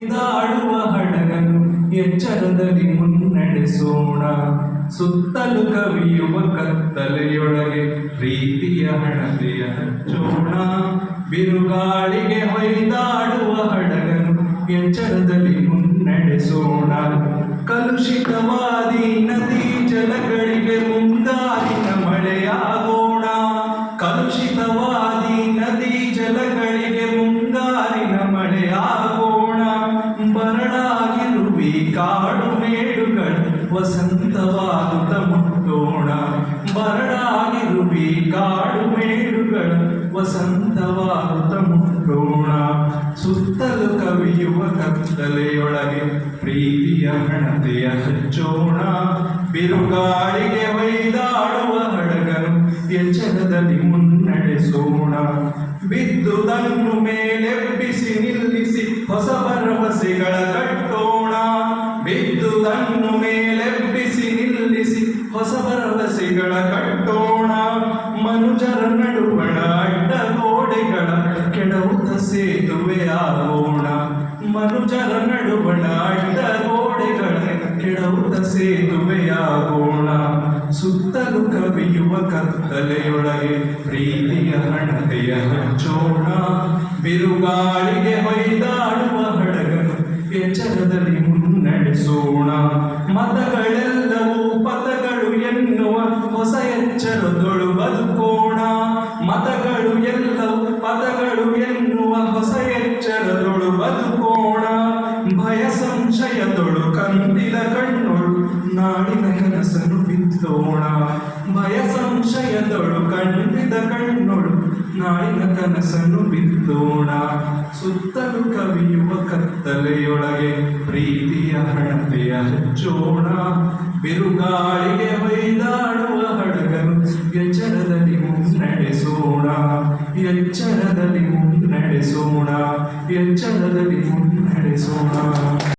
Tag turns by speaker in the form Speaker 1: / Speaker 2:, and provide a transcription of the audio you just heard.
Speaker 1: ಆಡುವ ಹಡಗನು ಎಚ್ಚರದಲ್ಲಿ ಮುನ್ನಡೆಸೋಣ. ಸುತ್ತಲೂ ಕವಿಯುವ ಕತ್ತಲೆಯೊಳಗೆ ಪ್ರೀತಿಯ ಹಣತೆಯ ಹಚ್ಚೋಣ. ಬಿರುಗಾಳಿಗೆ ಹೊಯ್ದಾಡುವ ಹಡಗನು ಎಚ್ಚರದಲ್ಲಿ ಮುನ್ನಡೆಸೋಣ. ಕಲುಷಿತವಾದಿ ನದಿ ಜಲಗಳಿಗೆ ಮುಂಗಾರಿನ ಮಳೆಯಾಗೋಣ. ಕಲುಷಿತವಾದಿ ನದಿ ಜಲಗಳಿಗೆ ಮುಂಗಾರಿನ ಮಳೆಯಾಗೋಣ. ಬರಡಾಗಿರುವಿ ಕಾಡು ಮೇಡುಗಳ ವಸಂತವಾಗುತ್ತ ಮುಟ್ಟೋಣ. ಬರಡಾಗಿರುವಿ ಕಾಡು ಮೇಡುಗಳ ವಸಂತವಾಗುತ್ತ ಮುಟ್ಟೋಣ. ಸುತ್ತಲೂ ಕವಿಯುವ ಕತ್ತಲೆಯೊಳಗೆ ಪ್ರೀತಿಯ ಹಣತೆಯ ಹಚ್ಚೋಣ. ಬಿರುಗಾಳಿಗೆ ಹೊಯ್ದಾಡುವ ಹಡಗನು ಎಚ್ಚರದಲ್ಲಿ ಮುನ್ನಡೆಸೋಣ. ಬಿದ್ದುದನ್ನು ಮೇಲೆಬ್ಬಿಸಿ ನಿಲ್ಲಿಸಿ ಹೊಸ ಭರವಸೆಗಳ ಕಟ್ಟೋಣ. ಬಿದ್ದುದನ್ನು ಮೇಲೆಬ್ಬಿಸಿ ನಿಲ್ಲಿಸಿ ಹೊಸ ಭರವಸೆಗಳ ಕಟ್ಟೋಣ. ಮನುಜರ ನಡುವಣ ಅಡ್ಡಗೋಡೆಗಳ ಕೆಡವುತ್ತ ಸೇತುವೆಯಾಗೋಣ. ಮನುಜರ ನಡುವಣ ಅಡ್ಡಗೋಡೆಗಳ ಕೆಡವುತ್ತ ಸೇತುವೆಯಾಗೋಣ. ಸುತ್ತಲೂ ಕವಿಯುವ ಕತ್ತಲೆಯೊಳಗೆ ಪ್ರೀತಿಯ ಹಣತೆಯ ಹಚ್ಚೋಣ. ಬಿರುಗಾಳಿಗೆ ಹೊಯ್ದಾಡುವ ಹಡಗನು ಎಚ್ಚರದಲ್ಲಿ ಮುನ್ನಡೆಸೋಣ. ಮತಗಳೆಲ್ಲವೂ ಪಥಗಳು ಎನ್ನುವ ಹೊಸ ಎಚ್ಚರದೊಳು ಬದುಕೋಣ. ಮತಗಳು ಎಲ್ಲವೂ ಪಥಗಳು ಎನ್ನುವ ಹೊಸ ಎಚ್ಚರದೊಳು ಬದುಕೋಣ. ಭಯ ಸಂಶಯದೊಳು ಕಂದಿದ ಕಣ್ಣೊಳು ನಾಡಿನ ಕನಸನ್ನು ಬಿತ್ತೋಣ. ಭಯ ಸಂಶಯದೊಳು ಕಂದಿದ ಕಣ್ಣೊಳು ನಾಡಿನ ಕನಸನ್ನು ಬಿತ್ತೋಣ. ಸುತ್ತಲೂ ಕವಿಯುವ ಕತ್ತಲೆಯೊಳಗೆ ಪ್ರೀತಿಯ ಹಣತೆಯ ಹಚ್ಚೋಣ. ಬಿರುಗಾಳಿಗೆ ಹೊಯ್ದಾಡುವ ಹಡಗನು ಎಚ್ಚರದಲ್ಲಿ ಮುನ್ನಡೆಸೋಣ. ಎಚ್ಚರದಲ್ಲಿ ಮುನ್ನಡೆಸೋಣ. ಎಚ್ಚರದಲ್ಲಿ ಮುನ್ನಡೆಸೋಣ.